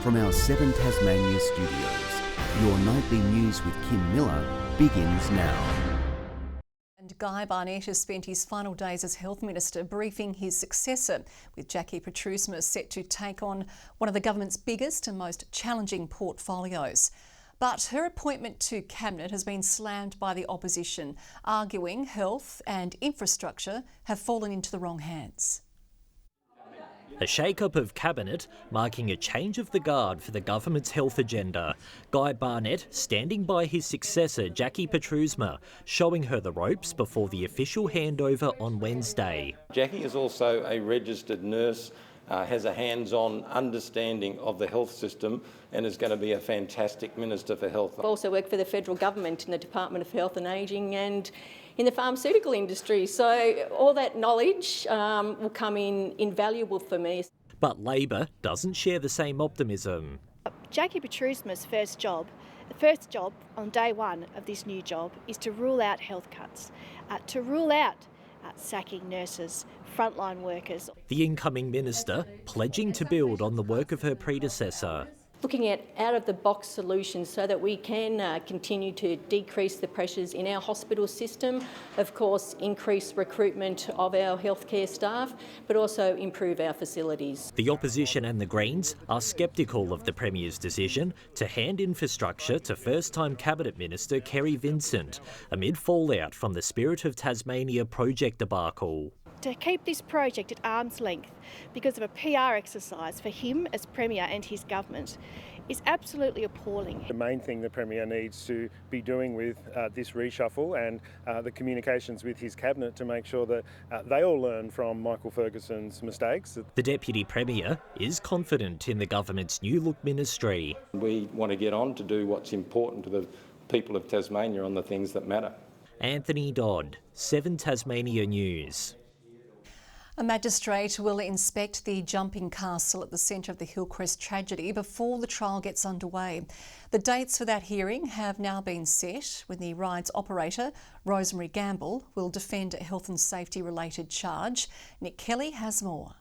From our 7 Tasmania studios, your nightly news with Kim Miller begins now. And Guy Barnett has spent his final days as Health Minister briefing his successor, with Jackie Petrusma set to take on one of the government's biggest and most challenging portfolios. But her appointment to Cabinet has been slammed by the opposition, arguing health and infrastructure have fallen into the wrong hands. A shake-up of Cabinet, marking a change of the guard for the government's health agenda. Guy Barnett standing by his successor, Jackie Petrusma, showing her the ropes before the official handover on Wednesday. Jackie is also a registered nurse, has a hands-on understanding of the health system and is going to be a fantastic Minister for Health. I've also worked for the federal government in the Department of Health and Ageing and in the pharmaceutical industry, so all that knowledge will come in invaluable for me. But Labor doesn't share the same optimism. Jackie Petrusma's first job on day one of this new job is to rule out health cuts, to rule out sacking nurses, frontline workers. The incoming minister pledging to build on the work of her predecessor. Looking at out-of-the-box solutions so that we can continue to decrease the pressures in our hospital system, of course increase recruitment of our healthcare staff, but also improve our facilities. The opposition and the Greens are sceptical of the Premier's decision to hand infrastructure to first-time Cabinet Minister Kerry Vincent, amid fallout from the Spirit of Tasmania project debacle. To keep this project at arm's length because of a PR exercise for him as Premier and his government is absolutely appalling. The main thing the Premier needs to be doing with this reshuffle and the communications with his Cabinet to make sure that they all learn from Michael Ferguson's mistakes. The Deputy Premier is confident in the government's new look ministry. We want to get on to do what's important to the people of Tasmania on the things that matter. Anthony Dodd, 7 Tasmania News. A magistrate will inspect the jumping castle at the centre of the Crest tragedy before the trial gets underway. The dates for that hearing have now been set when the ride's operator, Rosemary Gamble, will defend a health and safety related charge. Nick Kelly has more.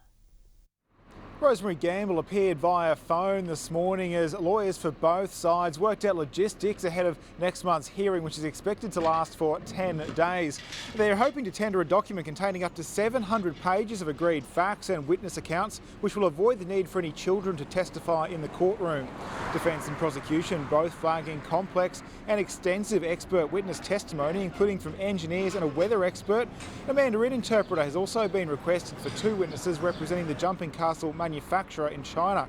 Rosemary Gamble appeared via phone this morning as lawyers for both sides worked out logistics ahead of next month's hearing, which is expected to last for 10 days. They're hoping to tender a document containing up to 700 pages of agreed facts and witness accounts, which will avoid the need for any children to testify in the courtroom. Defence and prosecution both flagging complex and extensive expert witness testimony, including from engineers and a weather expert. A Mandarin interpreter has also been requested for 2 witnesses representing the jumping castle manufacturer in China.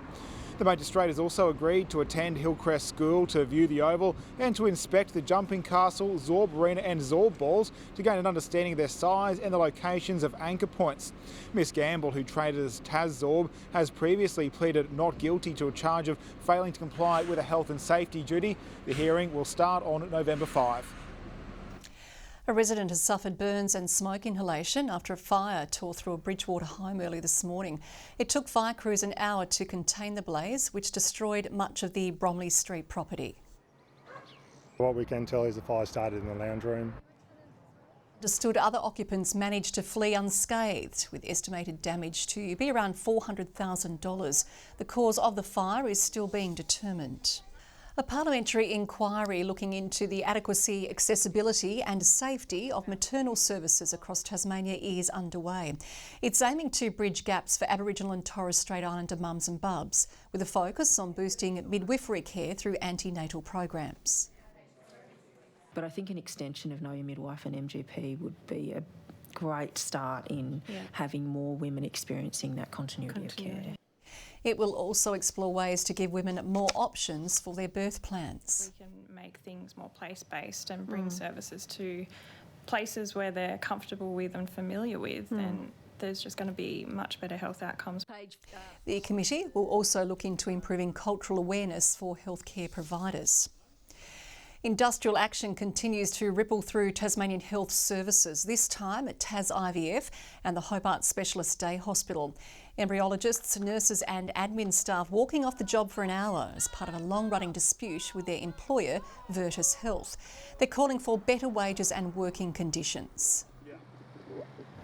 The magistrate has also agreed to attend Hillcrest School to view the oval and to inspect the jumping castle, Zorb Arena and Zorb balls to gain an understanding of their size and the locations of anchor points. Miss Gamble, who traded as Taz Zorb, has previously pleaded not guilty to a charge of failing to comply with a health and safety duty. The hearing will start on November 5. A resident has suffered burns and smoke inhalation after a fire tore through a Bridgewater home early this morning. It took fire crews an hour to contain the blaze, which destroyed much of the Bromley Street property. What we can tell is the fire started in the lounge room. Understood other occupants managed to flee unscathed, with estimated damage to be around $400,000. The cause of the fire is still being determined. A parliamentary inquiry looking into the adequacy, accessibility and safety of maternal services across Tasmania is underway. It's aiming to bridge gaps for Aboriginal and Torres Strait Islander mums and bubs, with a focus on boosting midwifery care through antenatal programs. But I think an extension of Know Your Midwife and MGP would be a great start in having more women experiencing that continuity of care. It will also explore ways to give women more options for their birth plans. We can make things more place-based and bring services to places where they're comfortable with and familiar with, and there's just going to be much better health outcomes. The committee will also look into improving cultural awareness for healthcare providers. Industrial action continues to ripple through Tasmanian health services, this time at Tas IVF and the Hobart Specialist Day Hospital. Embryologists, nurses and admin staff walking off the job for an hour as part of a long-running dispute with their employer, Virtus Health. They're calling for better wages and working conditions.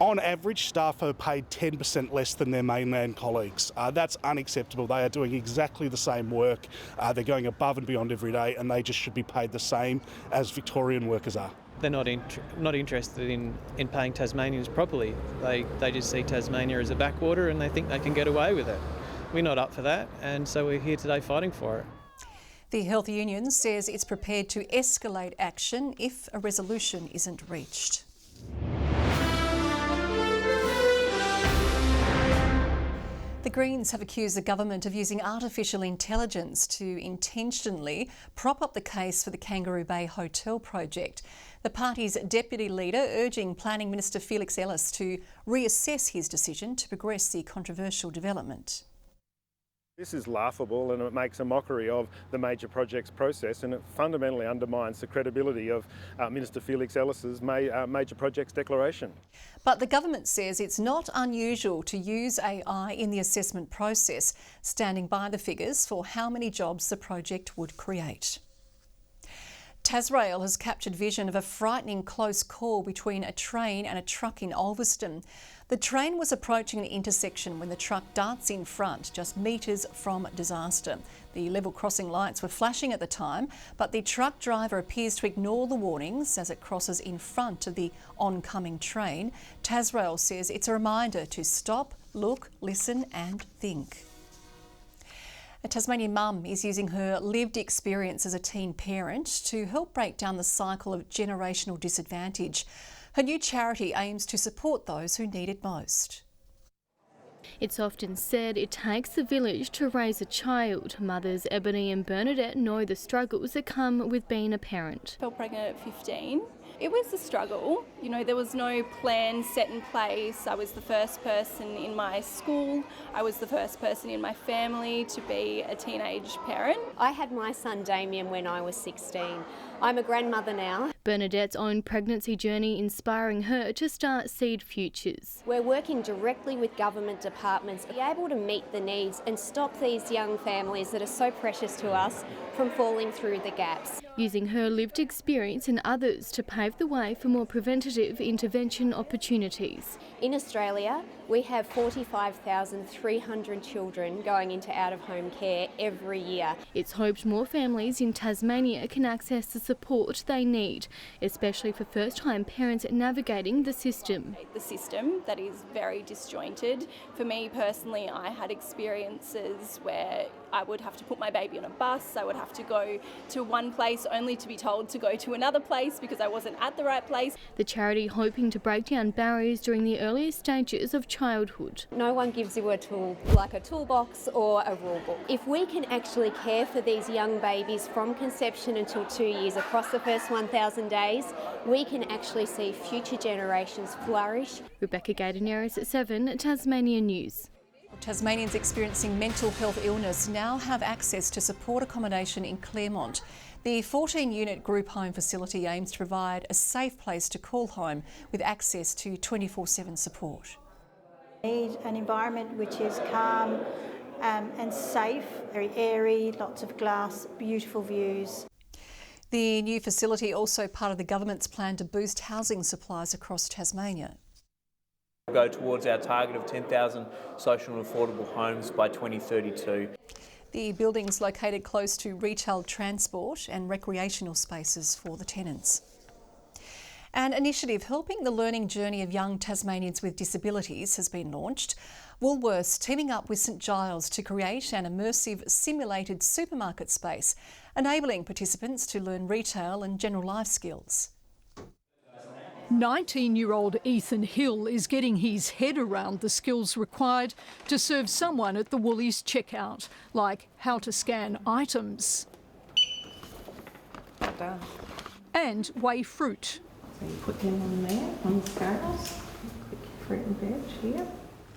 On average, staff are paid 10% less than their mainland colleagues. That's unacceptable. They are doing exactly the same work. They're going above and beyond every day, and they just should be paid the same as Victorian workers are. They're not interested in paying Tasmanians properly. They just see Tasmania as a backwater and they think they can get away with it. We're not up for that, and so we're here today fighting for it. The Health Union says it's prepared to escalate action if a resolution isn't reached. The Greens have accused the government of using artificial intelligence to intentionally prop up the case for the Kangaroo Bay Hotel project. The party's deputy leader urging Planning Minister Felix Ellis to reassess his decision to progress the controversial development. This is laughable, and it makes a mockery of the major projects process, and it fundamentally undermines the credibility of Minister Felix Ellis's major projects declaration. But the government says it's not unusual to use AI in the assessment process, standing by the figures for how many jobs the project would create. Tasrail has captured vision of a frightening close call between a train and a truck in Ulverston. The train was approaching an intersection when the truck darts in front, just metres from disaster. The level crossing lights were flashing at the time, but the truck driver appears to ignore the warnings as it crosses in front of the oncoming train. Tasrail says it's a reminder to stop, look, listen and think. A Tasmanian mum is using her lived experience as a teen parent to help break down the cycle of generational disadvantage. Her new charity aims to support those who need it most. It's often said it takes a village to raise a child. Mothers Ebony and Bernadette know the struggles that come with being a parent. I fell pregnant at 15. It was a struggle. You know, there was no plan set in place. I was the first person in my school. I was the first person in my family to be a teenage parent. I had my son Damien when I was 16. I'm a grandmother now. Bernadette's own pregnancy journey inspiring her to start Seed Futures. We're working directly with government departments to be able to meet the needs and stop these young families that are so precious to us from falling through the gaps. Using her lived experience and others to pave the way for more preventative intervention opportunities. In Australia, we have 45,300 children going into out-of-home care every year. It's hoped more families in Tasmania can access the support they need, especially for first-time parents navigating the system. The system that is very disjointed. For me personally, I had experiences where I would have to put my baby on a bus, I would have to go to one place only to be told to go to another place because I wasn't at the right place. The charity hoping to break down barriers during the earliest stages of childhood. No one gives you a tool like a toolbox or a rule book. If we can actually care for these young babies from conception until 2 years across the first 1,000 days, we can actually see future generations flourish. Rebecca Gaidaneris at 7, Tasmania News. Tasmanians experiencing mental health illness now have access to support accommodation in Claremont. The 14-unit group home facility aims to provide a safe place to call home with access to 24/7 support. Need an environment which is calm and safe, very airy, lots of glass, beautiful views. The new facility also part of the government's plan to boost housing supplies across Tasmania. Go towards our target of 10,000 social and affordable homes by 2032. The building's located close to retail, transport and recreational spaces for the tenants. An initiative helping the learning journey of young Tasmanians with disabilities has been launched. Woolworths teaming up with St Giles to create an immersive simulated supermarket space, enabling participants to learn retail and general life skills. 19-year-old Ethan Hill is getting his head around the skills required to serve someone at the Woolies checkout, like how to scan items and weigh fruit. So you put them on there, on the scales, click fruit and veg here.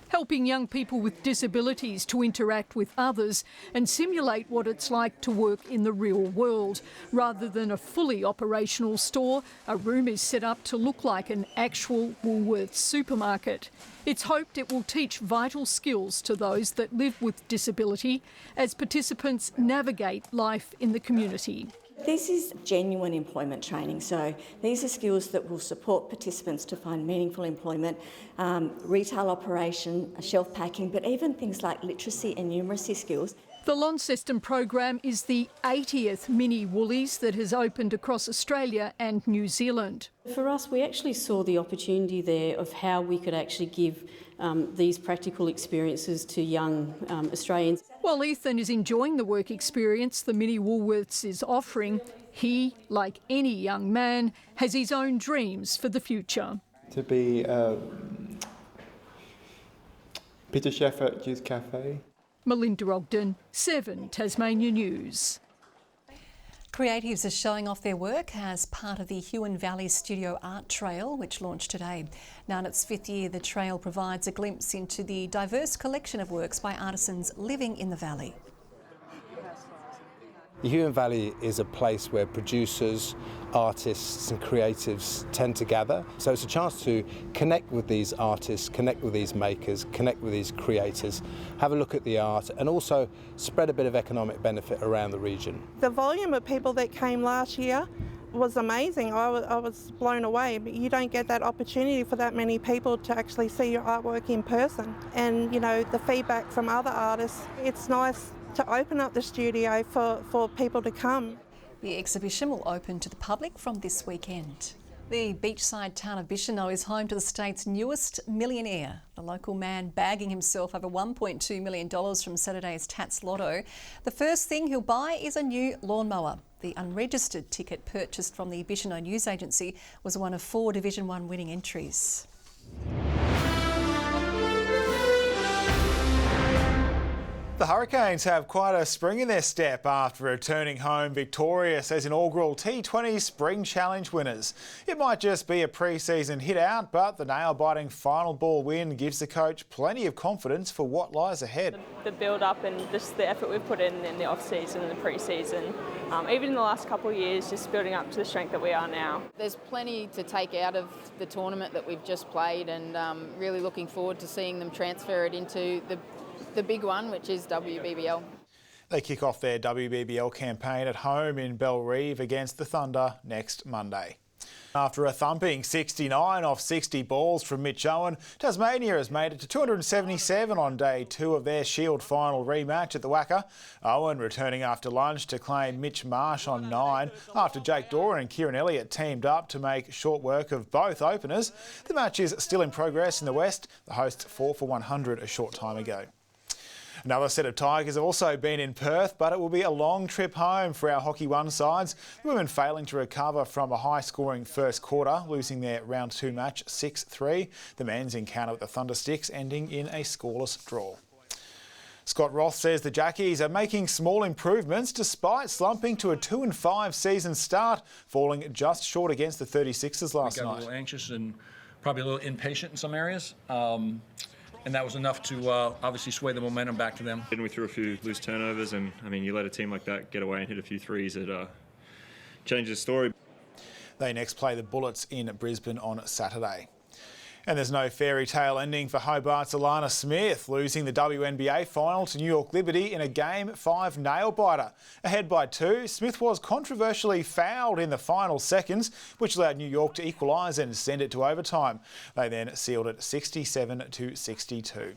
Helping young people with disabilities to interact with others and simulate what it's like to work in the real world. Rather than a fully operational store, a room is set up to look like an actual Woolworths supermarket. It's hoped it will teach vital skills to those that live with disability as participants navigate life in the community. This is genuine employment training, so these are skills that will support participants to find meaningful employment, retail operation, shelf packing, but even things like literacy and numeracy skills. The Launceston program is the 80th mini Woolies that has opened across Australia and New Zealand. For us, we actually saw the opportunity there of how we could actually give these practical experiences to young Australians. While Ethan is enjoying the work experience the mini Woolworths is offering, he, like any young man, has his own dreams for the future. To be pizza chef at Juice Cafe. Melinda Ogden, 7 Tasmania News. Creatives are showing off their work as part of the Huon Valley Studio Art Trail, which launched today. Now in its 5th year, the trail provides a glimpse into the diverse collection of works by artisans living in the valley. The Huon Valley is a place where producers, artists and creatives tend to gather. So it's a chance to connect with these artists, connect with these makers, connect with these creators, have a look at the art and also spread a bit of economic benefit around the region. The volume of people that came last year was amazing. I was blown away. But you don't get that opportunity for that many people to actually see your artwork in person. And, you know, the feedback from other artists, it's nice to open up the studio for people to come. The exhibition will open to the public from this weekend. The beachside town of Bicheno is home to the state's newest millionaire, the local man bagging himself over $1.2 million from Saturday's Tats Lotto. The first thing he'll buy is a new lawnmower. The unregistered ticket purchased from the Bicheno News Agency was one of 4 Division 1 winning entries. The Hurricanes have quite a spring in their step after returning home victorious as inaugural T20 Spring Challenge winners. It might just be a pre-season hit out, but the nail-biting final ball win gives the coach plenty of confidence for what lies ahead. The build-up and just the effort we've put in the off-season and the pre-season, even in the last couple of years, just building up to the strength that we are now. There's plenty to take out of the tournament that we've just played and really looking forward to seeing them transfer it into the big one, which is WBBL. They kick off their WBBL campaign at home in Bellerive against the Thunder next Monday. After a thumping 69 off 60 balls from Mitch Huon, Tasmania has made it to 277 on day 2 of their Shield final rematch at the Wacker. Huon returning after lunch to claim Mitch Marsh on 9 after Jake Doran and Kieran Elliott teamed up to make short work of both openers. The match is still in progress in the West. The hosts 4 for 100 a short time ago. Another set of Tigers have also been in Perth, but it will be a long trip home for our Hockey 1 sides. The women failing to recover from a high-scoring first quarter, losing their round 2 match 6-3. The men's encounter with the Thundersticks ending in a scoreless draw. Scott Roth says the Jackies are making small improvements despite slumping to a 2-5 season start, falling just short against the 36ers last night. We got a little anxious and probably a little impatient in some areas. And that was enough to obviously sway the momentum back to them. And we threw a few loose turnovers, and I mean, you let a team like that get away and hit a few threes, it changes the story. They next play the Bullets in Brisbane on Saturday. And there's no fairy tale ending for Hobart's Alana Smith, losing the WNBA final to New York Liberty in a Game 5 nail-biter. Ahead by 2, Smith was controversially fouled in the final seconds, which allowed New York to equalise and send it to overtime. They then sealed it 67-62.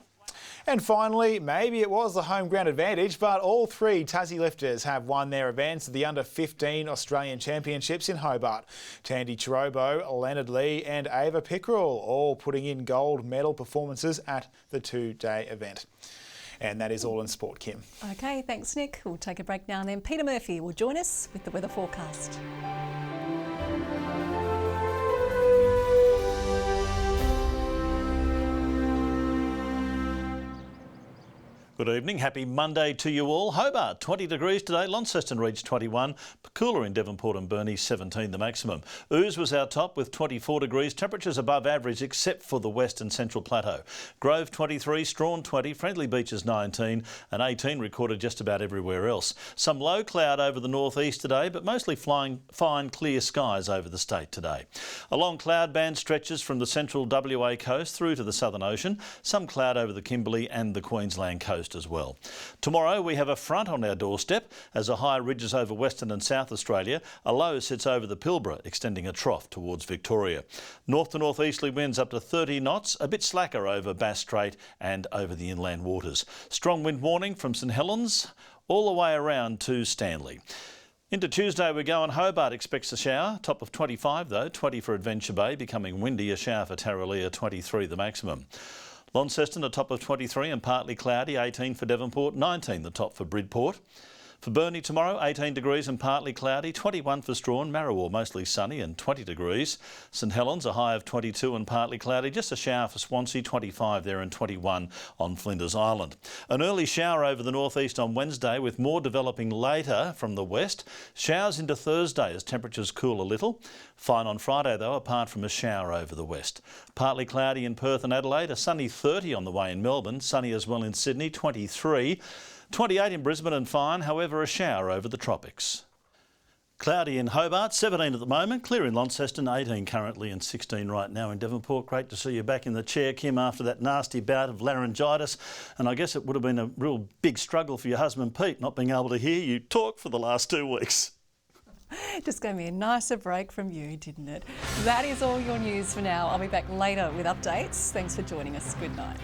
And finally, maybe it was the home ground advantage, but all 3 Tassie lifters have won their events at the Under-15 Australian Championships in Hobart. Tandy Chirobo, Leonard Lee and Ava Pickerel all putting in gold medal performances at the 2-day event. And that is all in sport, Kim. OK, thanks, Nick. We'll take a break now and then Peter Murphy will join us with the weather forecast. Good evening, happy Monday to you all. Hobart 20 degrees today, Launceston reached 21, cooler in Devonport and Burnie 17 the maximum. Ouse was our top with 24 degrees, temperatures above average except for the west and central plateau. Grove 23, Strawn 20, Friendly Beaches 19 and 18 recorded just about everywhere else. Some low cloud over the northeast today, but mostly fine clear skies over the state today. A long cloud band stretches from the central WA coast through to the Southern Ocean, some cloud over the Kimberley and the Queensland coast Crest as well. Tomorrow we have a front on our doorstep as a high ridges over Western and South Australia. A low sits over the Pilbara, extending a trough towards Victoria. North to northeasterly winds up to 30 knots, a bit slacker over Bass Strait and over the inland waters. Strong wind warning from St Helens all the way around to Stanley. Into Tuesday we go, and Hobart expects a shower. Top of 25 though, 20 for Adventure Bay, becoming windy. A shower for Tarraleah, 23 the maximum. Launceston a top of 23 and partly cloudy, 18 for Devonport, 19 the top for Bridport. For Burnie tomorrow, 18 degrees and partly cloudy, 21 for Strawn, Marrawar mostly sunny and 20 degrees. St Helens a high of 22 and partly cloudy, just a shower for Swansea, 25 there and 21 on Flinders Island. An early shower over the northeast on Wednesday with more developing later from the west. Showers into Thursday as temperatures cool a little. Fine on Friday though, apart from a shower over the west. Partly cloudy in Perth and Adelaide, a sunny 30 on the way in Melbourne, sunny as well in Sydney, 23. 28 in Brisbane and fine, however a shower over the tropics. Cloudy in Hobart, 17 at the moment, clear in Launceston, 18 currently and 16 right now in Devonport. Great to see you back in the chair, Kim, after that nasty bout of laryngitis. And I guess it would have been a real big struggle for your husband Pete not being able to hear you talk for the last 2 weeks. Just gave me a nicer break from you, didn't it? That is all your news for now. I'll be back later with updates. Thanks for joining us. Good night.